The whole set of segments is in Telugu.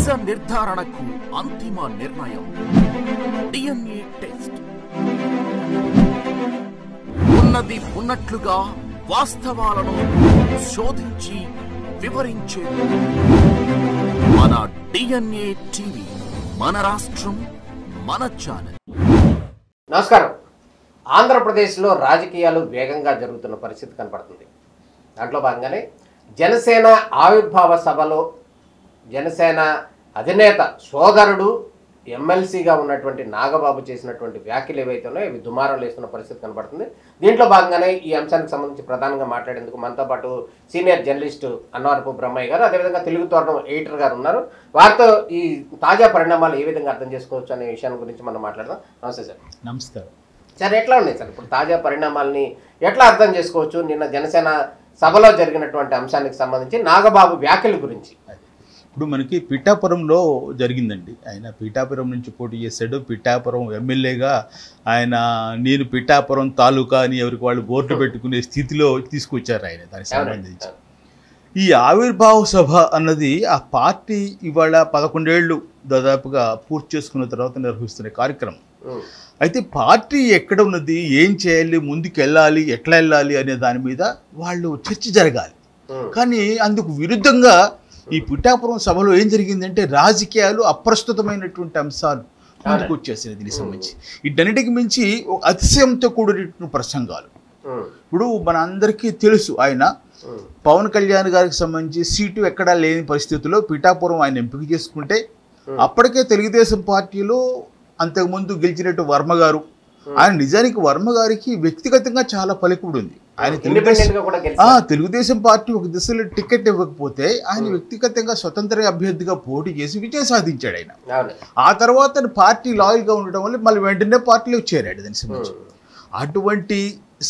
నిజ నిర్ధారణకు అంతిమ నిర్ణయం DNA టెస్ట్. ఉన్నది ఉన్నట్లుగా వాస్తవాలను శోధించి వివరించే మన DNA టీవీ, మన రాష్ట్రం, మన ఛానల్. నమస్కారం. ఆంధ్రప్రదేశ్లో రాజకీయాలు వేగంగా జరుగుతున్న పరిస్థితి కనపడుతుంది. దాంట్లో భాగంగానే జనసేన ఆవిర్భావ సభలో జనసేన అధినేత సోదరుడు ఎమ్మెల్సీగా ఉన్నటువంటి నాగబాబు చేసినటువంటి వ్యాఖ్యలు ఏవైతే ఉన్నాయో ఇవి దుమారం లేస్తున్న పరిస్థితి కనబడుతుంది. దీంట్లో భాగంగానే ఈ అంశానికి సంబంధించి ప్రధానంగా మాట్లాడేందుకు మనతో పాటు సీనియర్ జర్నలిస్టు అన్నవరపు బ్రహ్మయ్య గారు, అదేవిధంగా తెలుగు తోరణం ఎడిటర్ గారు ఉన్నారు. వారితో ఈ తాజా పరిణామాలు ఏ విధంగా అర్థం చేసుకోవచ్చు అనే విషయాన్ని గురించి మనం మాట్లాడదాం. నమస్తే సార్. నమస్కారం సార్, ఎట్లా ఉన్నాయి సార్ ఇప్పుడు తాజా పరిణామాలని ఎట్లా అర్థం చేసుకోవచ్చు? నిన్న జనసేన సభలో జరిగినటువంటి అంశానికి సంబంధించి నాగబాబు వ్యాఖ్యల గురించి. ఇప్పుడు మనకి పిఠాపురంలో జరిగిందండి. ఆయన పిఠాపురం నుంచి పోటీ చేశాడు. పిఠాపురం ఎమ్మెల్యేగా ఆయన నేను పిఠాపురం తాలూకా అని ఎవరికి వాళ్ళు బోర్డు పెట్టుకునే స్థితిలో తీసుకొచ్చారు ఆయన. దానికి సంబంధించి ఈ ఆవిర్భావ సభ అన్నది ఆ పార్టీ ఇవాళ 11 ఏళ్ళు దాదాపుగా పూర్తి చేసుకున్న తర్వాత నిర్వహిస్తున్న కార్యక్రమం. అయితే పార్టీ ఎక్కడ ఉన్నది, ఏం చేయాలి, ముందుకు వెళ్ళాలి, ఎట్లా వెళ్ళాలి అనే దాని మీద వాళ్ళు చర్చ జరగాలి. కానీ అందుకు విరుద్ధంగా ఈ పిఠాపురం సభలో ఏం జరిగిందంటే రాజకీయాలు అప్రస్తుతమైనటువంటి అంశాలు ముందుకు వచ్చేసినాయి. దీనికి సంబంధించి వీటన్నిటికి మించి అతిశయంతో కూడిన ప్రసంగాలు. ఇప్పుడు మన అందరికీ తెలుసు, ఆయన పవన్ కళ్యాణ్ గారికి సంబంధించి సీటు ఎక్కడా లేని పరిస్థితుల్లో పిఠాపురం ఆయన ఎంపిక చేసుకుంటే అప్పటికే తెలుగుదేశం పార్టీలో అంతకుముందు గెలిచినట్టు వర్మ గారు, ఆయన నిజానికి వర్మ గారికి వ్యక్తిగతంగా చాలా పలుకుబడి ఉంది. ఆయన తెలుగుదేశం పార్టీ ఒక దిశలో టికెట్ ఇవ్వకపోతే ఆయన వ్యక్తిగతంగా స్వతంత్ర అభ్యర్థిగా పోటీ చేసి విజయం సాధించాడు ఆయన. ఆ తర్వాత పార్టీ లాయల్గా ఉండడం వల్ల మళ్ళీ వెంటనే పార్టీలో చేరాడు. దానికి సంబంధించి అటువంటి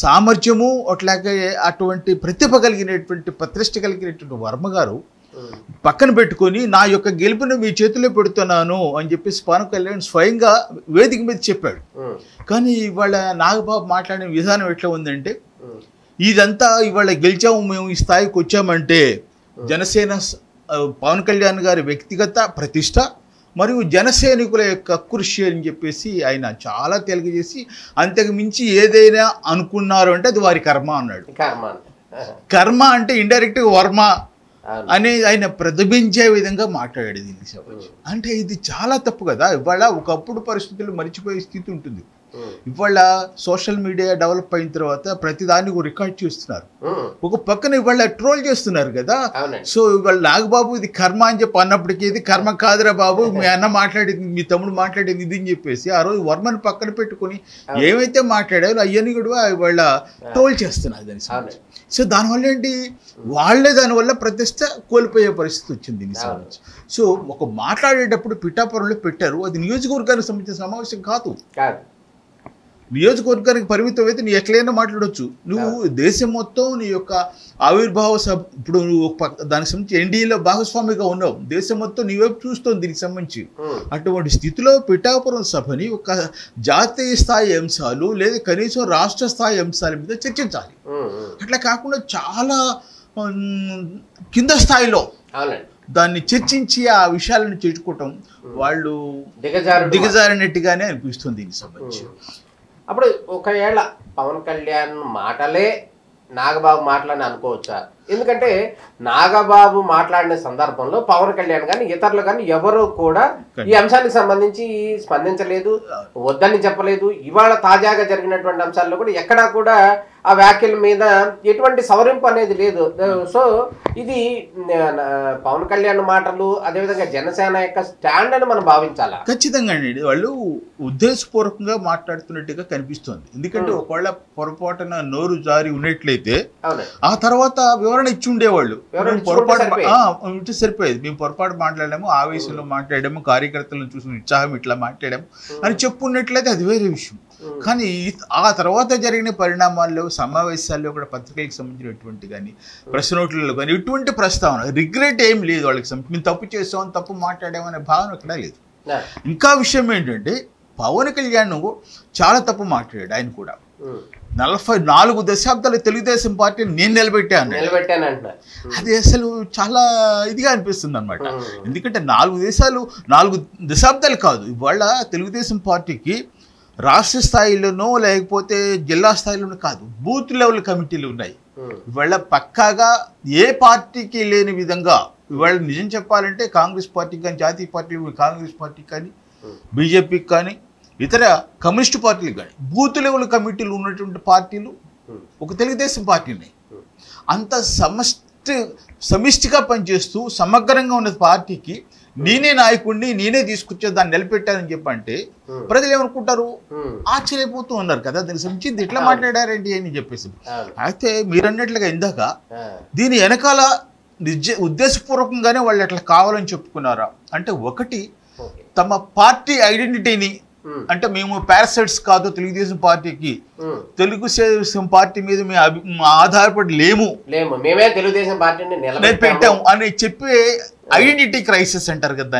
సామర్థ్యము అట్లాగే అటువంటి ప్రతిభ కలిగినటువంటి ప్రతిష్ట కలిగినటువంటి వర్మ గారు పక్కన పెట్టుకొని నా యొక్క గెలుపును మీ చేతిలో పెడుతున్నాను అని చెప్పేసి పవన్ కళ్యాణ్ స్వయంగా వేదిక మీద చెప్పాడు. కానీ ఇవాళ నాగబాబు మాట్లాడిన విధానం ఎట్లా ఉందంటే, ఇదంతా ఇవాళ గెలిచాము, మేము ఈ స్థాయికి వచ్చామంటే జనసేన పవన్ కళ్యాణ్ గారి వ్యక్తిగత ప్రతిష్ట మరియు జనసైనికుల యొక్క కృషి అని చెప్పేసి ఆయన చాలా తెలియజేసి, అంతకు మించి ఏదైనా అనుకున్నారు అంటే అది వారి కర్మ అన్నాడు. కర్మ అంటే ఇండైరెక్ట్గా వర్మ అని ఆయన ప్రతిబింబించే విధంగా మాట్లాడాడు. దీనికి సంబంధించి అంటే ఇది చాలా తప్పు కదా. ఇవాళ ఒకప్పుడు పరిస్థితులు మర్చిపోయే స్థితి ఉంటుంది. ఇవాళ సోషల్ మీడియా డెవలప్ అయిన తర్వాత ప్రతిదాన్ని రికార్డ్ చేస్తున్నారు. ఒక పక్కన ఇవాళ ట్రోల్ చేస్తున్నారు కదా. సో ఇవాళ నాగబాబు ఇది కర్మ అని చెప్పి అన్నప్పటికీ ఇది కర్మ కాదురా బాబు, మీ అన్న మాట్లాడింది, మీ తమ్ముడు మాట్లాడింది ఇది అని చెప్పేసి ఆ రోజు వర్మని పక్కన పెట్టుకుని ఏమైతే మాట్లాడారో అవన్నీ కూడా ఇవాళ ట్రోల్ చేస్తున్నారు దానికి సంబంధించి. సో దానివల్ల ఏంటి, వాళ్ళే దానివల్ల ప్రతిష్ట కోల్పోయే పరిస్థితి వచ్చింది దీనికి సంబంధించి. సో ఒక మాట్లాడేటప్పుడు పిఠాపురంలో పెట్టారు, అది నియోజకవర్గానికి సంబంధించిన సమావేశం కాదు. నియోజకవర్గానికి పరిమితం అయితే నీ ఎట్లయినా మాట్లాడవచ్చు. నువ్వు దేశం మొత్తం నీ యొక్క ఆవిర్భావ సభ, ఇప్పుడు నువ్వు దానికి సంబంధించి ఎన్డీఏలో భాగస్వామిగా ఉన్నావు, దేశం మొత్తం నీ వైపు చూస్తుంది దీనికి సంబంధించి. అటువంటి స్థితిలో పిఠాపురం సభని ఒక జాతీయ స్థాయి అంశాలు లేదా కనీసం రాష్ట్ర స్థాయి అంశాల మీద చర్చించాలి. అట్లా కాకుండా చాలా కింద స్థాయిలో దాన్ని చర్చించి ఆ విషయాలను చేర్చుకోవటం వాళ్ళు దిగజారినట్టుగానే అనిపిస్తుంది దీనికి సంబంధించి. అప్పుడు ఒకవేళ పవన్ కళ్యాణ్ మాటలే నాగబాబు మాటలని అనుకోవచ్చా? ఎందుకంటే నాగబాబు మాట్లాడిన సందర్భంలో పవన్ కళ్యాణ్ కానీ ఇతరులు కానీ ఎవరు కూడా ఈ అంశానికి సంబంధించి స్పందించలేదు, వద్దని చెప్పలేదు. ఇవాళ తాజాగా జరిగినటువంటి అంశాల్లో కూడా ఎక్కడా కూడా ఆ వ్యాఖ్యల మీద ఎటువంటి సవరింపు అనేది లేదు. సో ఇది పవన్ కళ్యాణ్ మాటలు, అదేవిధంగా జనసేన యొక్క స్టాండ్ అని మనం భావించాలా? ఖచ్చితంగా అండి. వాళ్ళు ఉద్దేశపూర్వకంగా మాట్లాడుతున్నట్టుగా కనిపిస్తుంది. ఎందుకంటే ఒకవేళ పొరపాటున నోరు జారి ఉన్నట్లయితే ఆ తర్వాత వివరణ ఇచ్చి ఉండేవాళ్ళు. పొరపాటు సరిపోయేది, మేము పొరపాటు మాట్లాడాము, ఆవేశంలో మాట్లాడాము, కార్యకర్తలను చూసిన ఉత్సాహం ఇట్లా మాట్లాడాము అని చెప్పున్నట్లయితే అది వేరే విషయం. కానీ ఆ తర్వాత జరిగిన పరిణామాల్లో సమావేశాల్లో కూడా పత్రికలకు సంబంధించినటువంటి కానీ ప్రెస్ నోట్లలో కానీ ఇటువంటి ప్రస్తావన రిగ్రెట్ ఏం లేదు. వాళ్ళకి మేము తప్పు చేసాం, తప్పు మాట్లాడామనే భావన ఎక్కడా లేదు. ఇంకా విషయం ఏంటంటే పవన్ కళ్యాణ్ చాలా తప్పు మాట్లాడాడు ఆయన కూడా. 44 దశాబ్దాలు తెలుగుదేశం పార్టీని నేను నిలబెట్టాను. అది అసలు చాలా ఇదిగా అనిపిస్తుంది అనమాట. ఎందుకంటే 4 దశాబ్దాలు కాదు, ఇవాళ తెలుగుదేశం పార్టీకి రాష్ట్ర స్థాయిలోనో లేకపోతే జిల్లా స్థాయిలోనో కాదు, బూత్ లెవెల్ కమిటీలు ఉన్నాయి. ఇవాళ పక్కాగా ఏ పార్టీకి లేని విధంగా ఇవాళ నిజం చెప్పాలంటే కాంగ్రెస్ పార్టీకి కానీ, జాతీయ పార్టీలు కాంగ్రెస్ పార్టీకి కానీ, బీజేపీకి కానీ, ఇతర కమ్యూనిస్టు పార్టీలు కానీ బూత్ లెవెల్ కమిటీలు ఉన్నటువంటి పార్టీలు ఒక తెలుగుదేశం పార్టీని అంత సమిష్టిగా పనిచేస్తూ సమగ్రంగా ఉన్న పార్టీకి నేనే నాయకుడిని, నేనే తీసుకొచ్చే దాన్ని నిలబెట్టానని చెప్పంటే ప్రజలు ఏమనుకుంటారు? ఆశ్చర్యపోతూ ఉన్నారు కదా, దానికి సంబంధించి ఇట్లా మాట్లాడారేంటి అని చెప్పేసి. అయితే మీరన్నట్లుగా ఇందాక దీని వెనకాల ఉద్దేశపూర్వకంగానే వాళ్ళు అట్లా కావాలని చెప్పుకున్నారా అంటే, ఒకటి తమ పార్టీ ఐడెంటిటీని, అంటే మేము పారాసైట్స్ కాదు తెలుగుదేశం పార్టీకి, తెలుగుదేశం పార్టీ మీద మేము ఆధారపడి లేము, మేమే తెలుగుదేశం పార్టీని నిలబెట్టాము అని చెప్పే ఐడెంటిటీ క్రైసిస్ అంటారు కదా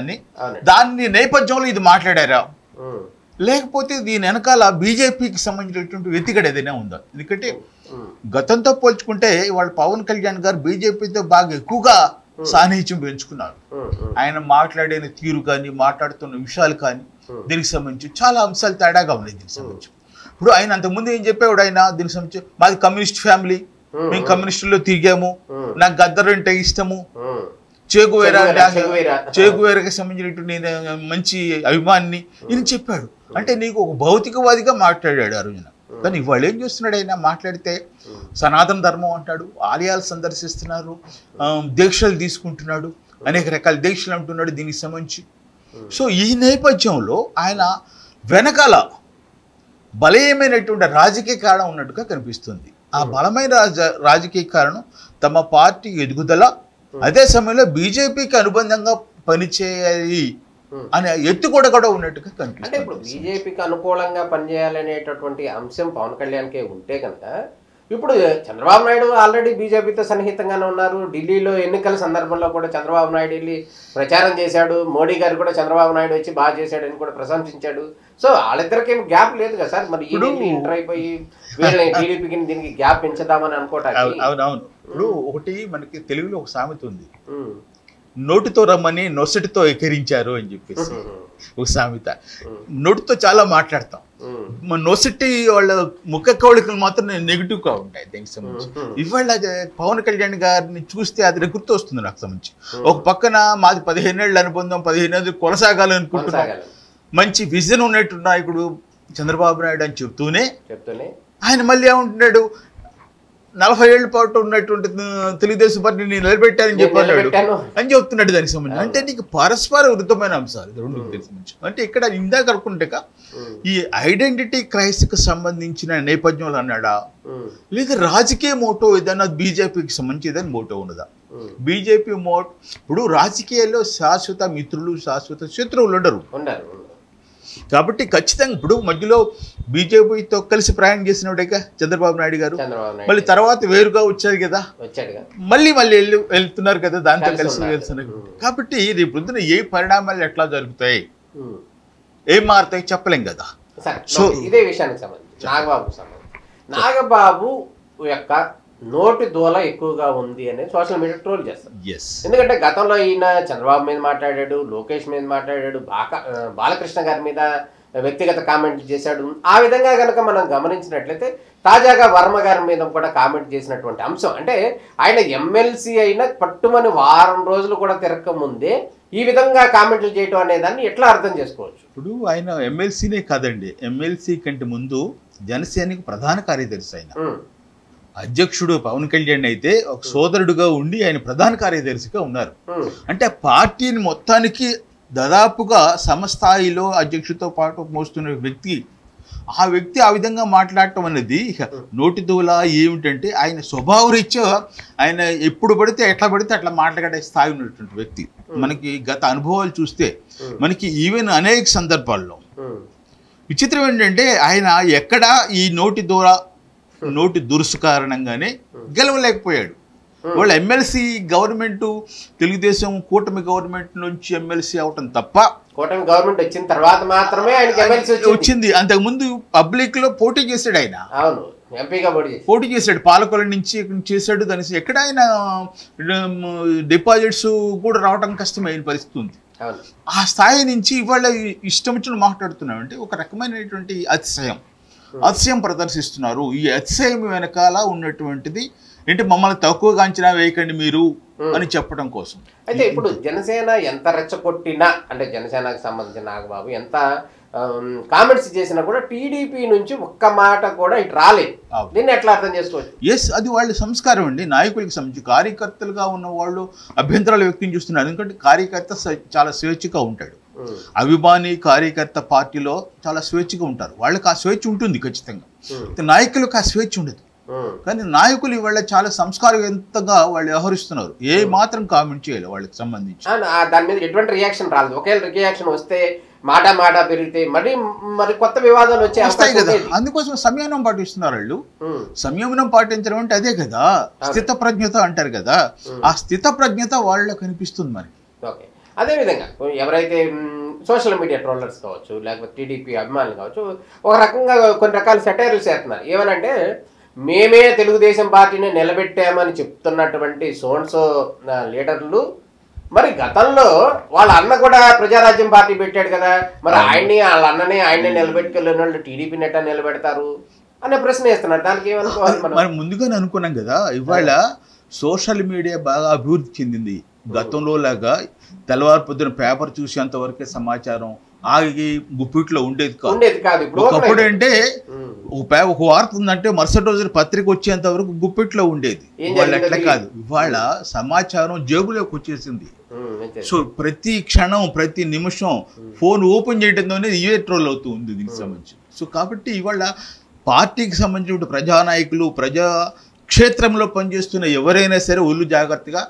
దాన్ని నేపథ్యంలో ఇది మాట్లాడారా? లేకపోతే దీని వెనకాల బీజేపీకి సంబంధించినటువంటి వెతికడ ఏదైనా ఉందా? ఎందుకంటే గతంతో పోల్చుకుంటే వాళ్ళ పవన్ కళ్యాణ్ గారు బీజేపీతో బాగా ఎక్కువగా సాన్నిహిత్యం పెంచుకున్నారు. ఆయన మాట్లాడిన తీరు కానీ, మాట్లాడుతున్న విషయాలు కానీ దీనికి సంబంధించి చాలా అంశాలు తేడాగా ఉన్నాయి. దీనికి సంబంధించి ఇప్పుడు ఆయన అంతకుముందు ఏం చెప్పేవాడు, ఆయన దీనికి సంబంధించి మాది కమ్యూనిస్ట్ ఫ్యామిలీ, మేము కమ్యూనిస్టుల్లో తిరిగాము, నాకు గద్దర్ అంటే ఇష్టము, చేగువేరాకి సంబంధించినటువంటి మంచి అభిమానిని ఈయన చెప్పాడు. అంటే నీకు ఒక భౌతికవాదిగా మాట్లాడాడు ఆ రోజున. కానీ ఇవాళ ఏం చేస్తున్నాడు ఆయన? మాట్లాడితే సనాతన ధర్మం అంటాడు, ఆలయాలు సందర్శిస్తున్నారు, దీక్షలు తీసుకుంటున్నాడు, అనేక రకాల దీక్షలు అంటున్నాడు దీనికి సంబంధించి. సో ఈ నేపథ్యంలో ఆయన వెనకాల బలమైనటువంటి రాజకీయ కారణం ఉన్నట్టుగా కనిపిస్తుంది. ఆ బలమైన రాజకీయ కారణం తమ పార్టీ ఎదుగుదల, అదే సమయంలో బీజేపీకి అనుబంధంగా పనిచేయాలి అనే ఎత్తుగడ కూడా ఉన్నట్టుగా కనిపిస్తుంది. అంటే ఇప్పుడు బీజేపీకి అనుకూలంగా పనిచేయాలనేటటువంటి అంశం పవన్ కళ్యాణ్కే ఉంటే కనుక, ఇప్పుడు చంద్రబాబు నాయుడు ఆల్రెడీ బీజేపీతో సన్నిహితంగానే ఉన్నారు. ఢిల్లీలో ఎన్నికల సందర్భంలో కూడా చంద్రబాబు నాయుడు వెళ్ళి ప్రచారం చేశాడు. మోడీ గారు కూడా చంద్రబాబు నాయుడు వచ్చి బాగా చేశాడని కూడా ప్రశంసించాడు. సో వాళ్ళిద్దరికేం గ్యాప్ లేదు కదా సార్. మరి ఇంటర్ అయిపోయి వీళ్ళని టీడీపీకి దీనికి గ్యాప్ పెంచుదామని అనుకోవటానికి. అవునవును. ఇప్పుడు ఒకటి మనకి తెలుగులో ఒక సామెత ఉంది, నోటితో రమ్మని నొసటితో ఎక్కిరించారు అని చెప్పేసి ఒక సామెత. నోటితో చాలా మాట్లాడతాం, నొసటి వాళ్ళ ముఖ కవళికలు మాత్రం నెగిటివ్గా ఉంటాయి దీనికి సంబంధించి. ఇవాళ పవన్ కళ్యాణ్ గారిని చూస్తే అది గుర్తు వస్తుంది నాకు సంబంధించి. ఒక పక్కన మాది 15 ఏళ్ళ అనుబంధం, 15 ఏళ్ళు కొనసాగాలనుకుంటున్నాం, మంచి విజన్ ఉన్నట్టు నాయకుడు చంద్రబాబు నాయుడు అని చెప్తూనే ఆయన మళ్ళీ ఏమంటున్నాడు, 40 ఏళ్ల పాటు ఉన్నటువంటి తెలుగుదేశం పార్టీని నేను నిలబెట్టానని చెప్పాడు అని చెప్తున్నాడు దానికి సంబంధించి. అంటే నీకు పరస్పర విరుద్ధమైన అంశాలు రెండు సంబంధించి. అంటే ఇక్కడ ఇందాక అనుకుంటే ఈ ఐడెంటిటీ క్రైసిస్కి సంబంధించిన నేపథ్యంలో అన్నాడా, లేదా రాజకీయ మోటో ఏదైనా బీజేపీకి సంబంధించి ఏదైనా మోటో ఉన్నదా? బీజేపీ ఇప్పుడు రాజకీయాల్లో శాశ్వత మిత్రులు, శాశ్వత శత్రువులు ఉండరు. కాబట్టి ఖచ్చితంగా ఇప్పుడు మధ్యలో బీజేపీతో కలిసి ప్రయాణం చేసినప్పుడేగా చంద్రబాబు నాయుడు గారు, మళ్ళీ తర్వాత వేరుగా వచ్చారు కదా, మళ్ళీ వెళ్తున్నారు కదా దాంతో కలిసి వెళ్తున్నారు. కాబట్టి రేపు పొద్దున ఏ పరిణామాలు ఎట్లా జరుగుతాయి, ఏం మారుతాయి చెప్పలేం కదా. సో ఇదే విషయానికి సంబంధించి నాగబాబు యొక్క నోటి దూల ఎక్కువగా ఉంది అనేది సోషల్ మీడియా ట్రోల్ చేస్తారు. ఎందుకంటే గతంలో ఈయన చంద్రబాబు మీద మాట్లాడాడు, లోకేష్ మీద మాట్లాడాడు, బాలకృష్ణ గారి మీద వ్యక్తిగత కామెంట్లు చేశాడు. ఆ విధంగా కనుక మనం గమనించినట్లయితే తాజాగా వర్మ గారి మీద కూడా కామెంట్ చేసినటువంటి అంశం, అంటే ఆయన ఎమ్మెల్సీ అయిన పట్టుమని వారం రోజులు కూడా తిరగక ముందే ఈ విధంగా కామెంట్లు చేయడం అనే దాన్ని ఎట్లా అర్థం చేసుకోవచ్చు? ఇప్పుడు ఆయన ఎమ్మెల్సీనే కాదండి, ఎమ్మెల్సీ కంటే ముందు జనసేనకి ప్రధాన కార్యదర్శి, ఆయన అధ్యక్షుడు పవన్ కళ్యాణ్ అయితే ఒక సోదరుడుగా ఉండి ఆయన ప్రధాన కార్యదర్శిగా ఉన్నారు. అంటే పార్టీని మొత్తానికి దాదాపుగా సమస్థాయిలో అధ్యక్షుడితో పాటు మోస్తున్న వ్యక్తి, ఆ వ్యక్తి ఆ విధంగా మాట్లాడటం అనేది నోటి దూల ఏమిటంటే ఆయన స్వభావరీత్యా ఆయన ఎప్పుడు పడితే ఎట్లా పడితే అట్లా మాట్లాడే స్థాయి ఉన్నటువంటి వ్యక్తి. మనకి గత అనుభవాలు చూస్తే మనకి ఈవెన్ అనేక సందర్భాల్లో విచిత్రం ఏంటంటే ఆయన ఎక్కడ ఈ నోటి దురుసు కారణంగానే గెలవలేకపోయాడు. వాళ్ళ ఎమ్మెల్సీ గవర్నమెంట్ తెలుగుదేశం కూటమి గవర్నమెంట్ నుంచి ఎమ్మెల్సీ అవటం తప్ప కూటమి గవర్నమెంట్ వచ్చిన తర్వాత మాత్రమే ఆయనకి ఎమ్మెల్సీ వచ్చింది. అంతకుముందు పబ్లిక్ లో పోటీ చేశాడు ఆయన. అవును, ఎంపీగా పోటీ చేశాడు, పాలకొల నుంచి చేశాడు. దాని ఎక్కడ ఆయన డిపాజిట్స్ కూడా రావడం కష్టమైన పరిస్థితి ఉంది. ఆ స్థాయి నుంచి ఇవాళ ఇష్టం వచ్చిన మాట్లాడుతున్నాం అంటే ఒక రకమైనటువంటి అతిశయం ప్రదర్శిస్తున్నారు. ఈ అతిశయం వెనకాల ఉన్నటువంటిది ఏంటి, మమ్మల్ని తక్కువగా అంచనా వేయకండి మీరు అని చెప్పడం కోసం. అయితే ఇప్పుడు జనసేన ఎంత రెచ్చగొట్టినా, అంటే జనసేనకు సంబంధించిన నాగబాబు ఎంత కామెంట్స్ చేసినా కూడా టీడీపీ నుంచి ఒక్క మాట కూడా ఇటు రాలేదు. దీన్ని ఎట్లా అర్థం చేసుకోవచ్చు? ఎస్, అది వాళ్ళ సంస్కారం అండి. నాయకులకి సంబంధించి కార్యకర్తలుగా ఉన్న వాళ్ళు అభ్యంతరాలు వ్యక్తం చేస్తున్నారు. ఎందుకంటే కార్యకర్త చాలా స్వేచ్ఛగా ఉంటాడు. అభిమాని కార్యకర్త పార్టీలో చాలా స్వేచ్ఛగా ఉంటారు. వాళ్ళకి ఆ స్వేచ్ఛ ఉంటుంది ఖచ్చితంగా. నాయకులకు ఆ స్వేచ్ఛ ఉండదు. కానీ నాయకులు ఇవాళ చాలా సంస్కారవంతంగా వాళ్ళు వ్యవహరిస్తున్నారు. ఏ మాత్రం కామెంట్ చేయాలి వాళ్ళకి సంబంధించి. దాని మీద ఎటువంటి రియాక్షన్ రాలేదు. ఒకవేళ రియాక్షన్ వస్తే మాట పెరిగితే మరి కొత్త వివాదాలు వస్తాయి కదా. అందుకోసం సంయమనం పాటిస్తున్నారు వాళ్ళు. సంయమనం పాటించడం అంటే అదే కదా, స్థిత ప్రజ్ఞత అంటారు కదా. ఆ స్థిత ప్రజ్ఞత వాళ్ళలో కనిపిస్తుంది మనకి. ఓకే, అదేవిధంగా ఎవరైతే సోషల్ మీడియా ట్రోలర్స్ కావచ్చు, లేకపోతే టీడీపీ అభిమానులు కావచ్చు, ఒక రకంగా కొన్ని రకాల సెటైర్లు చేస్తున్నారు. ఏమనంటే, మేమే తెలుగుదేశం పార్టీని నిలబెట్టామని చెప్తున్నటువంటి సోన్సో లీడర్లు మరి గతంలో వాళ్ళ అన్న కూడా ప్రజారాజ్యం పార్టీ పెట్టాడు కదా, మరి వాళ్ళ అన్ననే ఆయన్నే నిలబెట్టుకెళ్ళిన వాళ్ళు టీడీపీ నెట్టా నిలబెడతారు అనే ప్రశ్న వేస్తున్నారు. దానికి ఏమనుకోవాలి? మనం ముందుగానే అనుకున్నాం కదా. ఇవాళ సోషల్ మీడియా బాగా అభివృద్ధి చెందింది. గతంలో లాగా తెల్లవారు పొద్దున పేపర్ చూసేంత వరకే సమాచారం ఆగి గుప్పిట్లో ఉండేది కాదు. ఒకప్పుడు అంటే ఒక వార్త ఉందంటే మరుసటి రోజు పత్రిక వచ్చేంత వరకు గుప్పిట్లో ఉండేది. ఇవాళ అట్లా కాదు. ఇవాళ సమాచారం జేబులోకి వచ్చేసింది. సో ప్రతి క్షణం ప్రతి నిమిషం ఫోన్ ఓపెన్ చేయడంతోనే ఇవే ట్రోల్ అవుతూ ఉంది దీనికి సంబంధించి. సో కాబట్టి ఇవాళ పార్టీకి సంబంధించిన ప్రజానాయకులు, ప్రజా క్షేత్రంలో పనిచేస్తున్న ఎవరైనా సరే ఒళ్ళు జాగ్రత్తగా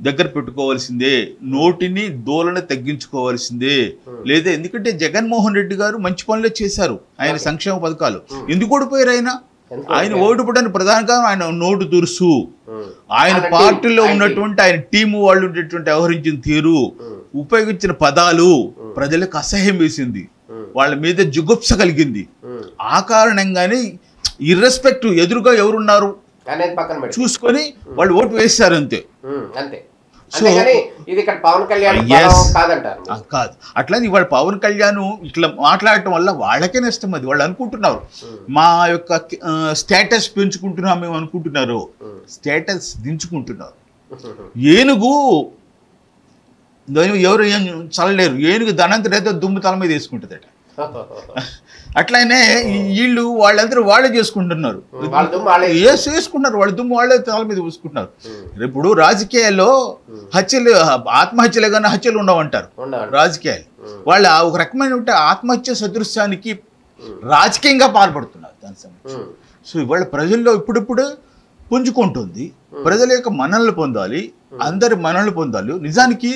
దగ్గర పెట్టుకోవాల్సిందే, నోటిని దోలని తగ్గించుకోవాల్సిందే. లేదా ఎందుకంటే జగన్మోహన్ రెడ్డి గారు మంచి పనులే చేశారు. ఆయన సంక్షేమ పథకాలు ఎందుకు ఓడిపోయారు? ఆయన ఓడిపోవడానికి ప్రధాన కారణం ఆయన నోటు దురుసు, ఆయన పార్టీలో ఉన్నటువంటి ఆయన టీము వాళ్ళు ఉండేటువంటి వ్యవహరించిన తీరు, ఉపయోగించిన పదాలు ప్రజలకు అసహ్యం వేసింది, వాళ్ళ మీద జుగుప్స కలిగింది. ఆ కారణంగానే ఇర్రెస్పెక్టివ్ ఎదురుగా ఎవరున్నారు చూసుకొని వాళ్ళు ఓటు వేస్తారు అంతే. కాదు అట్లా ఇవాళ పవన్ కళ్యాణ్ ఇట్లా మాట్లాడటం వల్ల వాళ్ళకే నష్టం. అది వాళ్ళు అనుకుంటున్నారు మా యొక్క స్టేటస్ పెంచుకుంటున్నాం మేము అనుకుంటున్నారు. స్టేటస్ దించుకుంటున్నారు. ఏనుగు ఎవరు ఏం చల్లలేరు. ఏనుగు ధనంతరైతే దుమ్ము తల మీద వేసుకుంటుందట. అట్లనే వీళ్ళు వాళ్ళందరూ వాళ్ళే చేసుకుంటున్నారు, వేసుకుంటున్నారు. వాళ్ళ దుమ్ము వాళ్ళే తల మీద పూసుకుంటున్నారు. ఇప్పుడు రాజకీయాల్లో హత్యలు, ఆత్మహత్యలు కానీ హత్యలు ఉండవంటారు రాజకీయాలు. వాళ్ళ ఒక రకమైన ఆత్మహత్య సదృశ్యానికి రాజకీయంగా పాల్పడుతున్నారు దాని సంబంధించి. సో ఇవాళ ప్రజల్లో ఇప్పుడిప్పుడు పుంజుకుంటుంది. ప్రజల యొక్క మన్ననలు పొందాలి, అందరి మన్ననలు పొందాలి. నిజానికి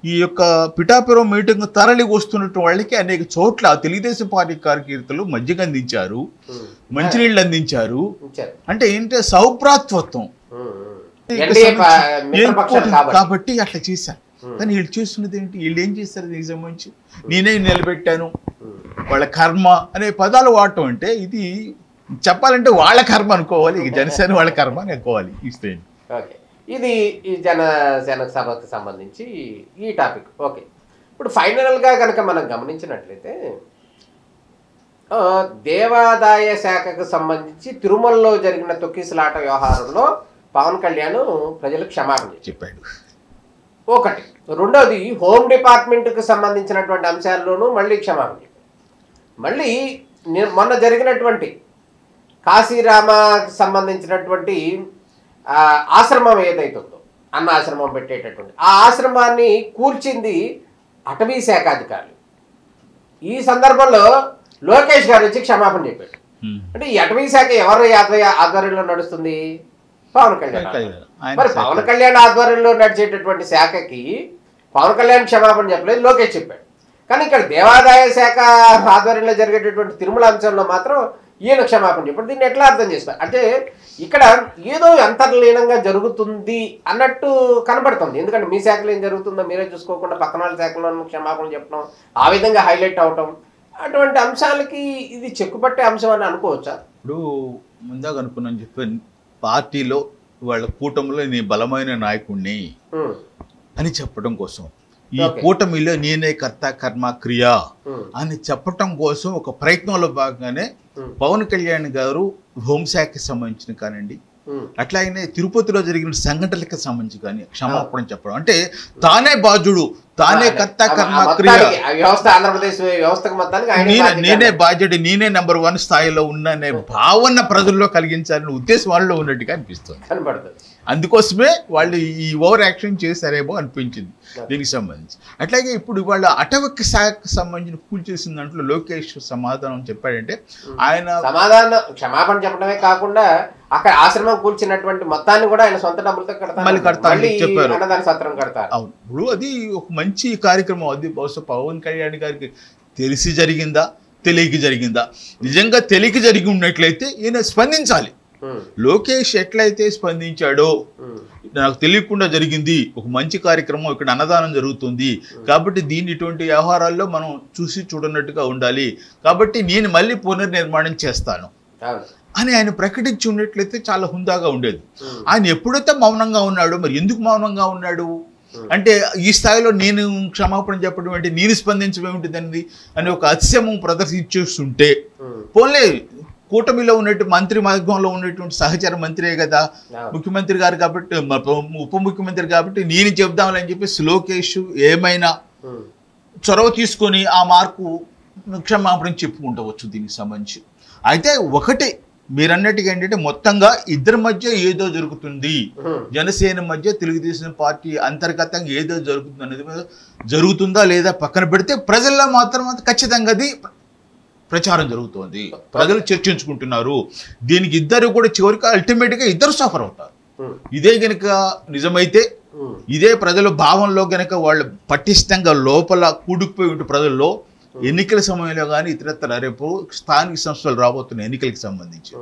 ఈ యొక్క పిఠాపురం మీటింగ్ తరలి వస్తున్నట్టు వాళ్ళకి అనేక చోట్ల తెలుగుదేశం పార్టీ కార్యకర్తలు మజ్జిగ అందించారు, మంచినీళ్ళు అందించారు. అంటే ఏంటంటే సౌభ్రాతృత్వం కాబట్టి అట్లా చేశారు. కానీ వీళ్ళు చేస్తున్నది ఏంటి? వీళ్ళు ఏం చేస్తారు దీనికి సంబంధించి? నేనే నిలబెట్టాను, వాళ్ళ కర్మ అనే పదాలు వాడటం అంటే ఇది చెప్పాలంటే వాళ్ళ కర్మ అనుకోవాలి. జనసేన వాళ్ళ కర్మ అని అనుకోవాలి. ఇది ఈ జనసేన సభకు సంబంధించి ఈ టాపిక్. ఓకే, ఇప్పుడు ఫైనల్గా కనుక మనం గమనించినట్లయితే దేవాదాయ శాఖకు సంబంధించి తిరుమలలో జరిగిన తొక్కిసలాట వ్యవహారంలో పవన్ కళ్యాణ్ ప్రజలకు క్షమాపణ చెప్పాడు. ఒకటి. రెండోది, హోమ్ డిపార్ట్మెంట్కి సంబంధించినటువంటి అంశాల్లోనూ మళ్ళీ క్షమాపణ చెప్పాడు. మళ్ళీ మొన్న జరిగినటువంటి కాశీరామకు సంబంధించినటువంటి ఆశ్రమం ఏదైతుందో, అన్న ఆశ్రమం పెట్టేటటువంటి ఆ ఆశ్రమాన్ని కూల్చింది అటవీ శాఖ అధికారులు. ఈ సందర్భంలో లోకేష్ గారు వచ్చి క్షమాపణ చెప్పాడు. అంటే ఈ అటవీ శాఖ ఎవరి ఆధ్వర్యంలో నడుస్తుంది? పవన్ కళ్యాణ్. మరి పవన్ కళ్యాణ్ ఆధ్వర్యంలో నడిచేటటువంటి శాఖకి పవన్ కళ్యాణ్ క్షమాపణ చెప్పలేదు, లోకేష్ చెప్పాడు. కానీ ఇక్కడ దేవాదాయ శాఖ ఆధ్వర్యంలో జరిగేటటువంటి తిరుమల అంశంలో మాత్రం ఈయన క్షమాపణ చెప్పాడు. దీన్ని ఎట్లా అర్థం చేస్తారు? అంటే ఇక్కడ ఏదో అంతర్లీనంగా జరుగుతుంది అన్నట్టు కనబడుతుంది. ఎందుకంటే మీ శాఖలో ఏం జరుగుతుందో మీరే చూసుకోకుండా పక్కన వాళ్ళ శాఖలో క్షమాపణ చెప్పడం, ఆ విధంగా హైలైట్ అవటం, అటువంటి అంశాలకి ఇది చెక్కుపట్టే అంశం అని అనుకోవచ్చా? ఇప్పుడు ముందాగా అనుకున్నాను చెప్పి పార్టీలో వాళ్ళ కూటమిలో నేను బలమైన నాయకుడిని అని చెప్పడం కోసం, ఈ కూటమిలో నేనే కర్త కర్మ క్రియ అని చెప్పటం కోసం ఒక ప్రయత్నంలో భాగంగానే పవన్ కళ్యాణ్ గారు హోంశాఖకి సంబంధించిన కానివ్వండి, అట్లాగనే తిరుపతిలో జరిగిన సంఘటనలకు సంబంధించి కానీ క్షమాపణ చెప్పడం, అంటే తానే బాధ్యుడు, తానే కర్త కర్మ క్రియ, నేనే బాధ్యుడు, నేనే నెంబర్ 1 స్థాయిలో ఉన్ననే భావన ప్రజల్లో కలిగించాలనే ఉద్దేశం వాళ్ళలో ఉన్నట్టుగా అనిపిస్తుంది. అందుకోసమే వాళ్ళు ఈ ఓవర్ యాక్షన్ చేశారేమో అనిపించింది దీనికి సంబంధించి. అట్లాగే ఇప్పుడు వాళ్ళ అటవీ శాఖకు సంబంధించిన కూల్ చేసిన దాంట్లో లోకేష్ సమాధానం చెప్పాడంటే, ఆయన సమాధానం క్షమాపణ చెప్పడమే కాకుండా అక్కడ ఆశ్రమం కూల్చినటువంటి మొత్తాన్ని కూడా ఆయన సొంత డబ్బులతో కడతారు చెప్పారు. అవును, ఇప్పుడు అది ఒక మంచి కార్యక్రమం. అది బహుశా పవన్ కళ్యాణ్ గారికి తెలిసి జరిగిందా తెలియక జరిగిందా? నిజంగా తెలియక జరిగి ఉన్నట్లయితే ఈయన స్పందించాలి. లోకేష్ ఎట్లయితే స్పందించాడో, నాకు తెలియకుండా జరిగింది, ఒక మంచి కార్యక్రమం, ఇక్కడ అన్నదానం జరుగుతుంది కాబట్టి దీన్ని ఇటువంటి వ్యవహారాల్లో మనం చూసి చూడనట్టుగా ఉండాలి, కాబట్టి నేను మళ్ళీ పునర్నిర్మాణం చేస్తాను అని ఆయన ప్రకటించి ఉన్నట్లయితే చాలా హుందాగా ఉండేది. ఆయన ఎప్పుడైతే మౌనంగా ఉన్నాడో, మరి ఎందుకు మౌనంగా ఉన్నాడు అంటే, ఈ స్థాయిలో నేను క్షమాపణ చెప్పడం అంటే నేను స్పందించడం ఏమిటిదండి అని ఒక అతిశయము ప్రదర్శించేస్తుంటే, పోలే కూటమిలో ఉన్నట్టు మంత్రి మార్గంలో ఉన్నటువంటి సహచర మంత్రే కదా ముఖ్యమంత్రి గారు, కాబట్టి ఉప ముఖ్యమంత్రి కాబట్టి నేను చెప్దామని చెప్పేసి లోకేష్ ఏమైనా చొరవ తీసుకొని ఆ మార్కు క్షమాపణ చెప్పుకుంటవచ్చు దీనికి సంబంధించి. అయితే ఒకటి మీరన్నట్టుగా ఏంటంటే, మొత్తంగా ఇద్దరి మధ్య ఏదో జరుగుతుంది, జనసేన మధ్య తెలుగుదేశం పార్టీ అంతర్గతంగా ఏదో జరుగుతుంది అనేది జరుగుతుందా లేదా పక్కన పెడితే, ప్రజల్లో మాత్రం ఖచ్చితంగా అది ప్రచారం జరుగుతోంది, ప్రజలు చర్చించుకుంటున్నారు. దీనికి ఇద్దరు కూడా చివరికి అల్టిమేట్గా ఇద్దరు సఫర్ అవుతారు. ఇదే గనక నిజమైతే, ఇదే ప్రజల భావంలో గనక వాళ్ళు పటిష్టంగా లోపల కూడుకుపోయి ఉంటే ప్రజల్లో ఎన్నికల సమయంలో కానీ ఇతరత్ర రేపు స్థానిక సంస్థలు రాబోతున్న ఎన్నికలకు సంబంధించి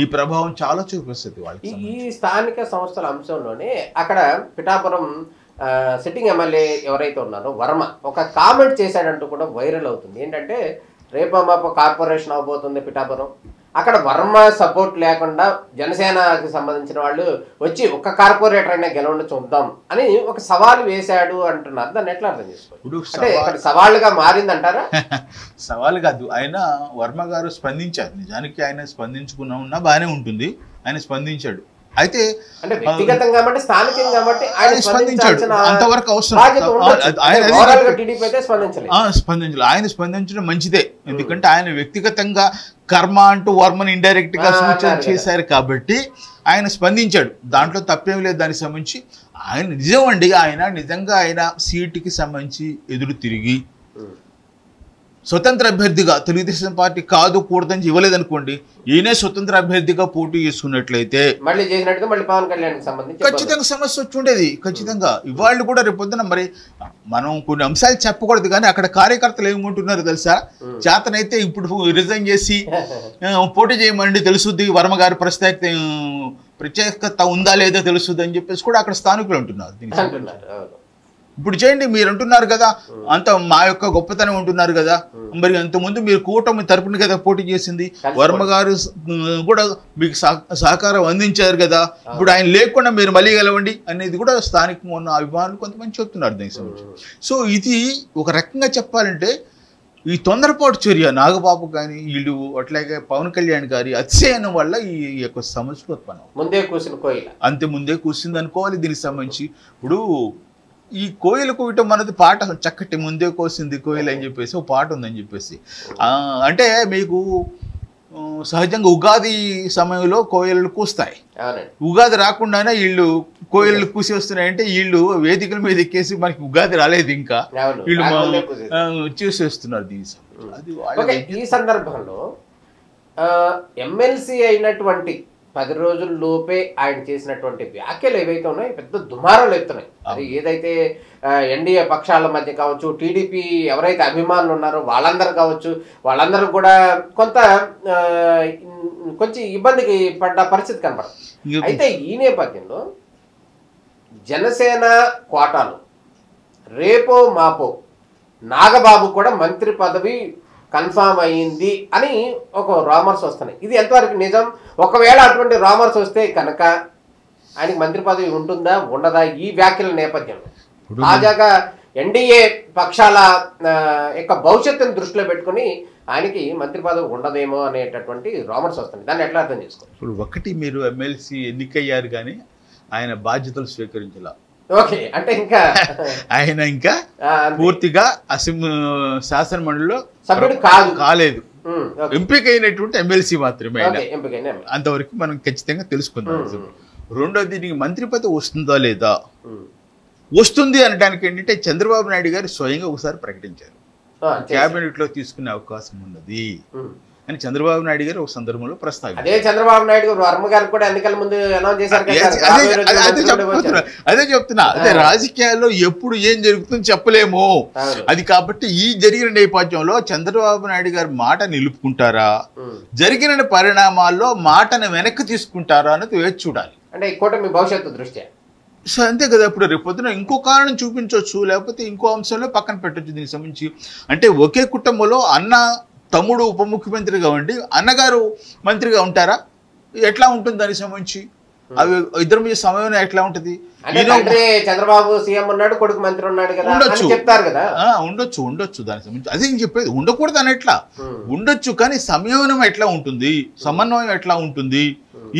ఈ ప్రభావం చాలా చూపిస్తుంది వాళ్ళకి. ఈ స్థానిక సంస్థల అంశంలోనే అక్కడ పిఠాపురం సిట్టింగ్ ఎమ్మెల్యే ఎవరైతే ఉన్నారో వర్మ ఒక కామెంట్ చేశాడంటూ కూడా వైరల్ అవుతుంది. ఏంటంటే, రేపు మాపు కార్పొరేషన్ అవబోతుంది పిఠాపురం, అక్కడ వర్మ సపోర్ట్ లేకుండా జనసేనకి సంబంధించిన వాళ్ళు వచ్చి ఒక్క కార్పొరేటర్ అయినా గెలవండి చూద్దాం అని ఒక సవాల్ వేశాడు అంటున్నారు. దాన్ని ఎట్లా అర్థం చేసుకోవచ్చు? అంటే ఇక్కడ సవాళ్ళుగా మారిందంటారా? సవాల్ కాదు, ఆయన వర్మ గారు స్పందించారు. నిజానికి ఆయన స్పందించుకున్నా ఉన్నా బాగానే ఉంటుంది, ఆయన స్పందించాడు. అయితే అంటే వ్యక్తిగతం కాబట్టి స్థానికంగా కాబట్టి ఆయన స్పందించాడు, అంతవరకు అవసరం. స్పందించాలి, ఆయన స్పందించడం మంచిదే. ఎందుకంటే ఆయన వ్యక్తిగతంగా కర్మ అంటూ వర్మని ఇండైరెక్ట్ గా సూచన చేశారు కాబట్టి ఆయన స్పందించాడు, దాంట్లో తప్పేం లేదు. దానికి సంబంధించి ఆయన నిజం అండి, ఆయన నిజంగా ఆయన సీటుకి సంబంధించి ఎదురు తిరిగి స్వతంత్ర అభ్యర్థిగా తెలుగుదేశం పార్టీ కాదు కూడదని ఇవ్వలేదనుకోండి, ఈయనే స్వతంత్ర అభ్యర్థిగా పోటీ చేసుకున్నట్లయితే ఖచ్చితంగా సమస్య వచ్చి ఉండేది. ఖచ్చితంగా ఇవాళ కూడా రేపొద్దున మరి మనం కొన్ని అంశాలు చెప్పకూడదు, కానీ అక్కడ కార్యకర్తలు ఏమంటున్నారు తెలుసా? చేతనైతే ఇప్పుడు రిజైన్ చేసి పోటీ చేయమని తెలుసుద్ది, వర్మ గారి ప్రత్యేకత ఉందా లేదా తెలుసుద్ది అని చెప్పేసి కూడా అక్కడ స్థానికులు అంటున్నారు. ఇప్పుడు చేయండి, మీరు అంటున్నారు కదా అంత మా యొక్క గొప్పతనం ఉంటున్నారు కదా, మరి అంతకుముందు మీరు కూటమి తరపున కదా పోటీ చేసింది, వర్మ గారు కూడా మీకు సహకారం అందించారు కదా, ఇప్పుడు ఆయన లేకుండా మీరు మళ్ళీ గెలవండి అనేది కూడా స్థానికంగా ఉన్న అభిమానులు కొంతమంది చెప్తున్నారు దీనికి సంబంధించి. సో ఇది ఒక రకంగా చెప్పాలంటే ఈ తొందరపాటు చర్య నాగబాబు కానీ వీళ్ళు అట్లాగే పవన్ కళ్యాణ్ గారి అతిశయనం వల్ల ఈ యొక్క సమస్య ఉత్పన్నం. అంతే ముందే కూర్చుంది అనుకోవాలి దీనికి సంబంధించి. ఇప్పుడు ఈ కోయిల కూయటం అనేది పాట చక్కటి ముందే కోసింది కోయిల అని చెప్పేసి ఒక పాట ఉందని చెప్పేసి, అంటే మీకు సహజంగా ఉగాది సమయంలో కోయిలలు కూస్తాయి, ఉగాది రాకుండానే వీళ్ళు కోయిలలు కూసేస్తున్నాయంటే వీళ్ళు వేదికల మీద ఎక్కేసి మనకి ఉగాది రాలేదు ఇంకా వీళ్ళు చూసేస్తున్నారు దీని. ఈ సందర్భంలో ఎమ్మెల్సీ అయినటువంటి 10 రోజుల లోపే ఆయన చేసినటువంటి వ్యాఖ్యలు ఏవైతే ఉన్నాయో పెద్ద దుమారాలు ఎత్తున్నాయి. అది ఏదైతే ఎన్డీఏ పక్షాల మధ్య కావచ్చు, టీడీపీ ఎవరైతే అభిమానులు ఉన్నారో వాళ్ళందరూ కావచ్చు, వాళ్ళందరూ కూడా కొంచెం ఇబ్బందికి పడ్డ పరిస్థితి కనపడుతుంది. అయితే ఈ నేపథ్యంలో జనసేన కోటాలు రేపో మాపో నాగబాబు కూడా మంత్రి పదవి కన్ఫామ్ అయ్యింది అని ఒక రామర్స్ వస్తున్నాయి. ఇది ఎంతవరకు నిజం? ఒకవేళ అటువంటి రామర్స్ వస్తే కనుక ఆయనకి మంత్రి పదవి ఉంటుందా ఉండదా? ఈ వ్యాఖ్యల నేపథ్యంలో తాజాగా ఎన్డీఏ పక్షాల యొక్క భవిష్యత్తును దృష్టిలో పెట్టుకుని ఆయనకి మంత్రి పదవి ఉండదేమో అనేటటువంటి రామర్స్ వస్తున్నాయి. దాన్ని ఎట్లా అర్థం చేసుకోవాలి? ఇప్పుడు ఒకటి, మీరు ఎమ్మెల్సీ ఎన్నికయ్యారు కానీ ఆయన బాధ్యతలు స్వీకరించాల. ఓకే, అంటే ఇంకా ఆయన ఇంకా పూర్తిగా శాసన మండలిలో సభ్యుడు కాలేదు. ఎంపిక అయినటువంటి ఎమ్మెల్సీ మాత్రమే ఆయన. అంతవరకు మనం ఖచ్చితంగా తెలుసుకుందాం. రెండోది, దీనికి మంత్రి పదవి వస్తుందా లేదా? వస్తుంది అనడానికి ఏంటంటే చంద్రబాబు నాయుడు గారు స్వయంగా ఒకసారి ప్రకటించారు, క్యాబినెట్ లో తీసుకునే అవకాశం ఉన్నది అని చంద్రబాబు నాయుడు గారు ఒక సందర్భంలో ప్రస్తావించారు. అదే చంద్రబాబు నాయుడు గారు వర్మ గారు కూడా ఎన్నికల ముందు అనౌన్స్ చేశారు. అదే చెప్తున్నా. అదే రాజకీయాల్లో ఎప్పుడు ఏం జరుగుతుందో చెప్పలేము. అది కాబట్టి ఈ జరిగిన నేపథ్యంలో చంద్రబాబు నాయుడు గారు మాట నిలుపుకుంటారా, జరిగిన పరిణామాల్లో మాటను వెనక్కి తీసుకుంటారా అనేది వేచి చూడాలి. అంటే ఈ కూటమి భవిష్యత్తు దృష్ట్యా సో అంతే కదా. ఇప్పుడు రేపు పొద్దున ఇంకో కారణం చూపించవచ్చు, లేకపోతే ఇంకో అంశంలో పక్కన పెట్టచ్చు దీనికి సంబంధించి. అంటే ఒకే కుటుంబంలో అన్న తమ్ముడు ఉప ముఖ్యమంత్రిగా ఉండి అన్నగారు మంత్రిగా ఉంటారా? ఎట్లా ఉంటుంది దానికి సంబంధించి? అవి ఇద్దరి మధ్య సమయం ఎట్లా ఉంటుంది? చంద్రబాబు సీఎం ఉన్నాడు, కొడుకు మంత్రి ఉన్నాడు కదా, చెప్తారు కదా. ఉండొచ్చు దానికి సంబంధించి. అదే నేను చెప్పేది, ఉండకూడదు అని ఎట్లా ఉండొచ్చు, కానీ సమన్వయం ఎట్లా ఉంటుంది, సమన్వయం ఎట్లా ఉంటుంది,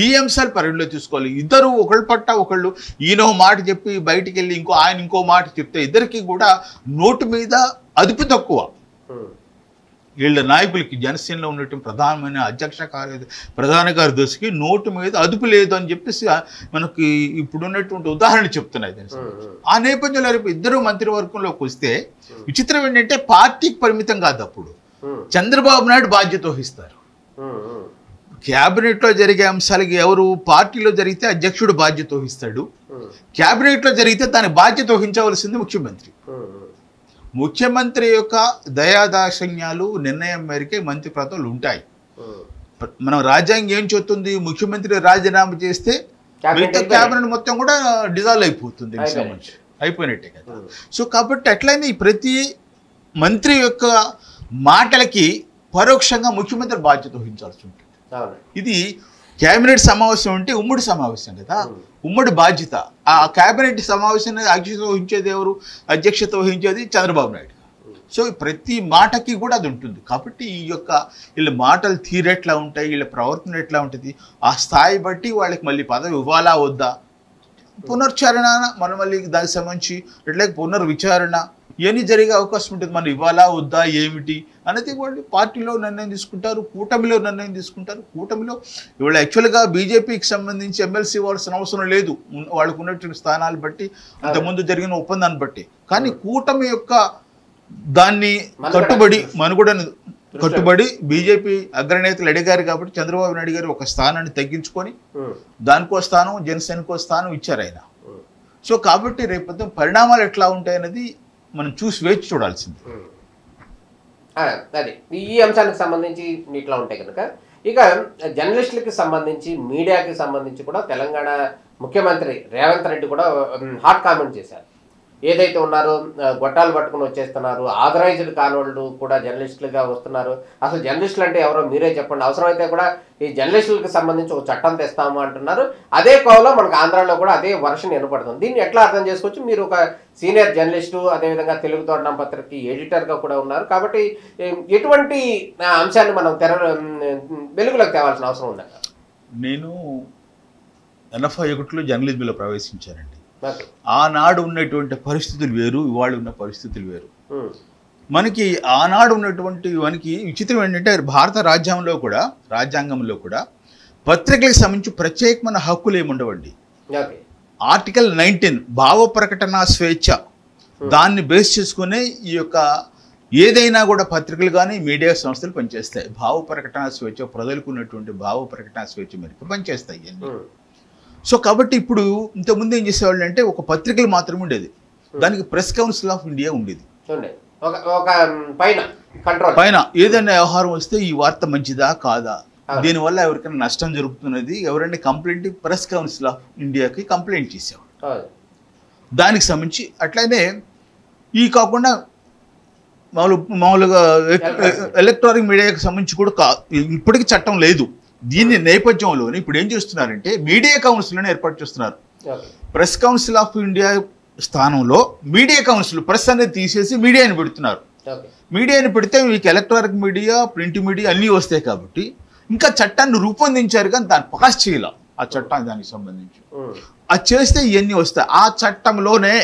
ఈ అంశాలు పరిగణలో తీసుకోవాలి. ఇద్దరు ఒకళ్ళ పట్ట ఒకళ్ళు ఈయనో మాట చెప్పి బయటికి వెళ్ళి ఆయన ఇంకో మాట చెప్తే ఇద్దరికి కూడా నోటు మీద అదుపు తక్కువ. వీళ్ళ నాయకులకి జనసేనలో ఉన్నటువంటి ప్రధానమైన ప్రధాన కార్యదర్శికి నోటు మీద అదుపు లేదు అని చెప్పేసి మనకి ఇప్పుడున్నటువంటి ఉదాహరణ చెప్తున్నాయి. ఆ నేపథ్యంలో రేపు ఇద్దరు మంత్రివర్గంలోకి వస్తే విచిత్రం ఏంటంటే పార్టీకి పరిమితం కాదు. అప్పుడు చంద్రబాబు నాయుడు బాధ్యత వహిస్తారు. క్యాబినెట్లో జరిగే అంశాలకి ఎవరు పార్టీలో జరిగితే అధ్యక్షుడు బాధ్యత వహిస్తాడు, క్యాబినెట్లో జరిగితే దాని బాధ్యత వహించవలసింది ముఖ్యమంత్రి. ముఖ్యమంత్రి యొక్క దయాదాక్షిణ్యాలు నిర్ణయం మేరకే మంత్రి పదవులు ఉంటాయి. మనం రాజ్యాంగం ఏం చెప్తుంది? ముఖ్యమంత్రి రాజీనామా చేస్తే మిగతా క్యాబినెట్ మొత్తం కూడా డిజాల్వ్ అయిపోతుంది, అయిపోయినట్టే కదా. సో కాబట్టి అట్లయినా ప్రతి మంత్రి యొక్క మాటలకి పరోక్షంగా ముఖ్యమంత్రి బాధ్యత వహించాల్సి ఉంటుంది. ఇది క్యాబినెట్ సమావేశం అంటే ఉమ్మడి సమావేశం కదా, ఉమ్మడి బాధ్యత. ఆ క్యాబినెట్ సమావేశాన్ని అధ్యక్షత వహించేది చంద్రబాబు నాయుడు. సో ప్రతి మాటకి కూడా అది ఉంటుంది. కాబట్టి ఈ యొక్క వీళ్ళ మాటలు తీరెట్లా ఉంటాయి, వీళ్ళ ప్రవర్తన ఎట్లా ఉంటుంది, ఆ స్థాయి బట్టి వాళ్ళకి మళ్ళీ పదవి ఇవ్వాలా వద్దా, పునర్చరణ మనం మళ్ళీ దానికి సంబంధించి ఎట్లా పునర్విచారణ ఇవన్నీ జరిగే అవకాశం ఉంటుంది. మనం ఇవ్వాలా వద్దా ఏమిటి అనేది వాళ్ళు పార్టీలో నిర్ణయం తీసుకుంటారు, కూటమిలో నిర్ణయం తీసుకుంటారు. కూటమిలో ఇవాళ యాక్చువల్గా బీజేపీకి సంబంధించి ఎమ్మెల్సీ ఇవ్వాల్సిన అవసరం లేదు, వాళ్ళకు ఉన్నటువంటి స్థానాలు బట్టి, అంతకుముందు జరిగిన ఒప్పందాన్ని బట్టి. కానీ కూటమి యొక్క దాన్ని మనుగడను కట్టుబడి బీజేపీ అగ్రనేతలు అడిగారు కాబట్టి చంద్రబాబు నాయుడు గారు ఒక స్థానాన్ని తగ్గించుకొని దానికో స్థానం, జనసేనకో స్థానం ఇచ్చారు ఆయన. సో కాబట్టి రేపు పరిణామాలు ఎట్లా ఉంటాయనేది మనం చూసి వేచి చూడాల్సింది. అది ఈ అంశానికి సంబంధించి ఇట్లా ఉంటాయి కనుక ఇక జర్నలిస్టులకి సంబంధించి, మీడియాకి సంబంధించి కూడా తెలంగాణ ముఖ్యమంత్రి రేవంత్ రెడ్డి కూడా హాట్ కామెంట్ చేశారు. ఏదైతే ఉన్నారో గొట్టాలు పట్టుకుని వచ్చేస్తున్నారు, ఆథరైజ్డ్ కానివాళ్ళు కూడా జర్నలిస్టులుగా వస్తున్నారు. అసలు జర్నలిస్టులు అంటే ఎవరో మీరే చెప్పండి, అవసరమైతే కూడా ఈ జర్నలిస్టులకు సంబంధించి ఒక చట్టం తెస్తాము అంటున్నారు. అదే కోవలో మనకు ఆంధ్రాలో కూడా అదే వర్షన్ వినపడుతుంది. దీన్ని ఎట్లా అర్థం చేసుకోవచ్చు? మీరు ఒక సీనియర్ జర్నలిస్టు, అదేవిధంగా తెలుగు తోరణం పత్రికకి ఎడిటర్గా కూడా ఉన్నారు. కాబట్టి ఎటువంటి అంశాన్ని మనం వెలుగులోకి తేవాల్సిన అవసరం ఉందా? నేను 81లో జర్నలిజంలో ప్రవేశించానండి. ఆనాడు ఉన్నటువంటి పరిస్థితులు వేరు, ఇవాళ ఉన్న పరిస్థితులు వేరు. మనకి ఆనాడు ఉన్నటువంటి మనకి విచిత్రం ఏంటంటే భారత రాజ్యాంగంలో కూడా పత్రికలకు సంబంధించి ప్రత్యేకమైన హక్కులు ఏమి ఉండవండి. ఆర్టికల్ 19 భావ ప్రకటన స్వేచ్ఛ, దాన్ని బేస్ చేసుకునే ఈ యొక్క ఏదైనా కూడా పత్రికలు కానీ మీడియా సంస్థలు పనిచేస్తాయి. భావ ప్రకటన స్వేచ్ఛ, ప్రజలకు ఉన్నటువంటి భావ ప్రకటన స్వేచ్ఛ మేరకు పనిచేస్తాయి ఇవన్నీ. సో కాబట్టి ఇప్పుడు ఇంతకుముందు ఏం చేసేవాళ్ళు అంటే ఒక పత్రికలు మాత్రమే ఉండేది, దానికి ప్రెస్ కౌన్సిల్ ఆఫ్ ఇండియా ఉండేది. పైన ఏదైనా వ్యవహారం వస్తే ఈ వార్త మంచిదా కాదా, దీనివల్ల ఎవరికైనా నష్టం జరుగుతున్నది, ఎవరైనా కంప్లైంట్ ప్రెస్ కౌన్సిల్ ఆఫ్ ఇండియాకి కంప్లైంట్ చేసేవాడు. దానికి సంబంధించి అట్లనే ఈ కాకుండా మామూలుగా ఎలక్ట్రానిక్ మీడియాకి సంబంధించి కూడా ఇప్పటికీ చట్టం లేదు. దీని నేపథ్యంలోనే ఇప్పుడు ఏం చేస్తున్నారంటే మీడియా కౌన్సిల్ని ఏర్పాటు చేస్తున్నారు. ప్రెస్ కౌన్సిల్ ఆఫ్ ఇండియా స్థానంలో మీడియా కౌన్సిల్, ప్రెస్ అనేది తీసేసి మీడియాని పెడుతున్నారు. మీడియాని పెడితే మీకు ఎలక్ట్రానిక్ మీడియా, ప్రింట్ మీడియా అన్నీ వస్తాయి కాబట్టి ఇంకా చట్టాన్ని రూపొందించారు కానీ దాన్ని పాస్ చేయాల. ఆ చట్టాన్ని దానికి సంబంధించి అది చేస్తే ఇవన్నీ వస్తాయి. ఆ చట్టంలోనే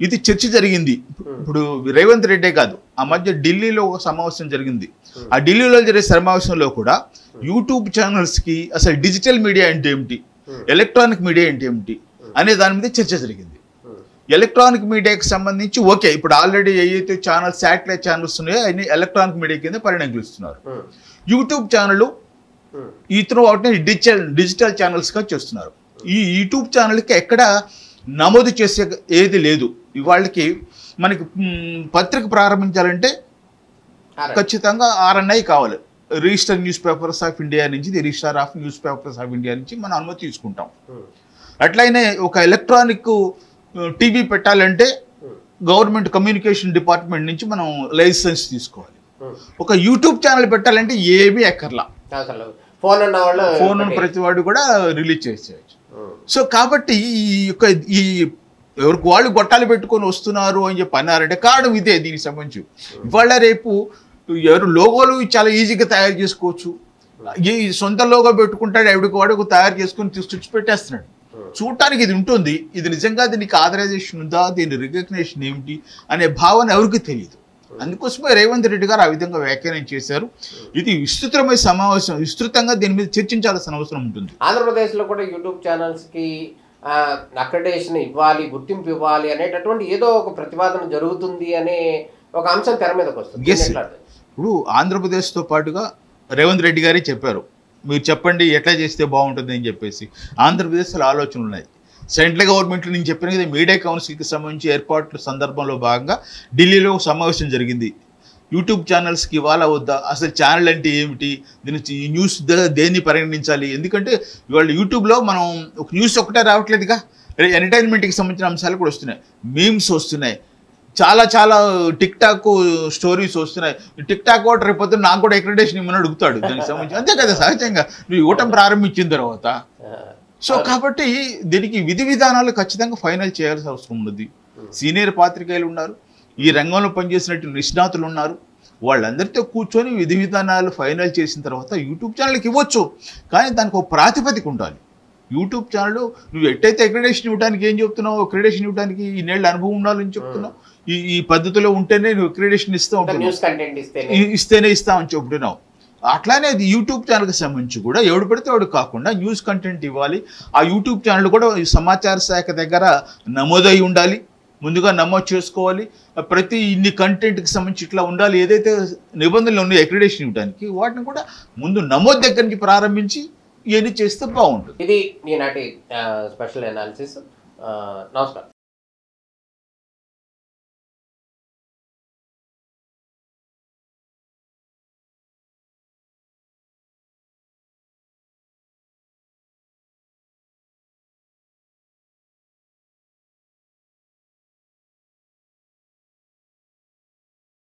ఇది చర్చ జరిగింది. ఇప్పుడు రేవంత్ రెడ్డే కాదు, ఆ మధ్య ఢిల్లీలో ఒక సమావేశం జరిగింది. ఆ ఢిల్లీలో జరిగే సమావేశంలో కూడా యూట్యూబ్ ఛానల్స్కి అసలు డిజిటల్ మీడియా అంటే ఏమిటి, ఎలక్ట్రానిక్ మీడియా అంటే ఏమిటి అనే దాని మీద చర్చ జరిగింది. ఎలక్ట్రానిక్ మీడియాకి సంబంధించి ఓకే, ఇప్పుడు ఆల్రెడీ ఏవైతే ఛానల్స్, శాటిలైట్ ఛానల్స్ ఉన్నాయో అన్ని ఎలక్ట్రానిక్ మీడియా కింద పరిగణిస్తున్నారు. యూట్యూబ్ ఛానల్ ఇతను వాటిని డిజిటల్ ఛానల్స్గా చేస్తున్నారు. ఈ యూట్యూబ్ ఛానల్కి ఎక్కడ నమోదు చేసే ఏది లేదు. ఇవాళకి మనకి పత్రిక ప్రారంభించాలంటే ఖచ్చితంగా RNI కావాలి, register newspapers of India నుంచి, register of newspapers of India నుంచి మనం అనుమతి తీసుకుంటాం. అట్లయినే ఒక ఎలక్ట్రానిక్ టీవీ పెట్టాలంటే గవర్నమెంట్ కమ్యూనికేషన్ డిపార్ట్మెంట్ నుంచి మనం లైసెన్స్ తీసుకోవాలి. ఒక యూట్యూబ్ ఛానల్ పెట్టాలంటే ఏమీ ఎక్కర్లా, ఫోన్ ప్రతి వాడు కూడా రిలీజ్ చేసేయచ్చు. సో కాబట్టి ఈ ఎవరికి వాళ్ళు గొట్టాలు పెట్టుకొని వస్తున్నారు అని చెప్పి అన్నారంటే కారణం ఇదే. దీనికి సంబంధించి ఇవాళ రేపు ఎవరు లోగోలు చాలా ఈజీగా తయారు చేసుకోవచ్చు. ఈ సొంత లోగో పెట్టుకుంటాడు, ఎవరికి వాడు తయారు చేసుకొని తీసుకొచ్చి పెట్టేస్తున్నాడు. చూడటానికి ఇది ఉంటుంది, ఇది నిజంగా దీనికి ఆథరైజేషన్ ఉందా, దీని రికగ్నేషన్ ఏమిటి అనే భావన ఎవరికి తెలియదు. అందుకోసమే రేవంత్ రెడ్డి గారు ఆ విధంగా వ్యాఖ్యానం చేశారు. ఇది విస్తృతమైన సమావేశం, విస్తృతంగా దీని మీద చర్చించాల్సిన అవసరం ఉంటుంది. ఆంధ్రప్రదేశ్లో కూడా యూట్యూబ్ ఛానల్స్కి అక్రెడిటేషన్ ఇవ్వాలి, గుర్తింపు ఇవ్వాలి అనేటటువంటి ఏదో ఒక ప్రతిపాదన జరుగుతుంది అనే ఒక అంశం తెర మీదకి వస్తుంది. ఇప్పుడు ఆంధ్రప్రదేశ్తో పాటుగా రేవంత్ రెడ్డి గారే చెప్పారు, మీరు చెప్పండి ఎట్లా చేస్తే బాగుంటుంది అని చెప్పేసి. ఆంధ్రప్రదేశ్లో ఆలోచనలు ఉన్నాయి. సెంట్రల్ గవర్నమెంట్ నేను చెప్పిన కదా, మీడియా కౌన్సిల్కి సంబంధించి ఏర్పాట్ల సందర్భంలో భాగంగా ఢిల్లీలో సమావేశం జరిగింది. యూట్యూబ్ ఛానల్స్కి ఇవాళ వద్దా, అసలు ఛానల్ అంటే ఏమిటి, దీని న్యూస్ దేన్ని పరిగణించాలి. ఎందుకంటే ఇవాళ యూట్యూబ్లో మనం ఒక న్యూస్ ఒకటే రావట్లేదుగా, ఎంటర్టైన్మెంట్కి సంబంధించిన అంశాలు కూడా వస్తున్నాయి, మీమ్స్ వస్తున్నాయి, చాలా చాలా టిక్ టాక్ స్టోరీస్ వస్తున్నాయి. టిక్ టాక్ కూడా రేపు నాకు కూడా అక్రెడిటేషన్ ఇవ్వమని అడుగుతాడు దానికి సంబంధించి. అంతే కదా సహజంగా నువ్వు ఇవ్వటం ప్రారంభించిన తర్వాత. సో కాబట్టి దీనికి విధి విధానాలు ఖచ్చితంగా ఫైనల్ చేయాల్సిన అవసరం ఉన్నది. సీనియర్ పాత్రికేయులు ఉన్నారు, ఈ రంగంలో పనిచేసినట్టు నిష్ణాతులు ఉన్నారు, వాళ్ళందరితో కూర్చొని విధి విధానాలు ఫైనల్ చేసిన తర్వాత యూట్యూబ్ ఛానల్కి ఇవ్వచ్చు. కానీ దానికి ఒక ప్రాతిపదిక ఉండాలి. యూట్యూబ్ ఛానల్ నువ్వు ఎట్టయితే అక్రెడిటేషన్ ఇవ్వడానికి ఏం చెప్తున్నావు, అక్రెడిటేషన్ ఇవ్వడానికి ఇన్నేళ్ళ అనుభవం ఉండాలని చెప్తున్నావు, ఈ పద్ధతిలో ఉంటేనే నువ్వు అక్రెడిటేషన్ ఇస్తేనే ఇస్తామని చెప్తున్నావు. అట్లానే అది యూట్యూబ్ ఛానల్కి సంబంధించి కూడా ఎవడు పెడితే వాడు కాకుండా న్యూస్ కంటెంట్ ఇవ్వాలి. ఆ యూట్యూబ్ ఛానల్ కూడా సమాచార శాఖ దగ్గర నమోదై ఉండాలి, ముందుగా నమోదు చేసుకోవాలి. ప్రతి ఇన్ని కంటెంట్కి సంబంధించి ఇట్లా ఉండాలి, ఏదైతే నిబంధనలు ఉన్నాయో అక్రెడిటేషన్ ఇవ్వడానికి వాటిని కూడా ముందు నమోదు దగ్గర నుంచి ప్రారంభించి ఇవన్నీ చేస్తే బాగుంటుంది. ఇది ఈనాటి స్పెషల్ అనాలిసిస్. నమస్కారం.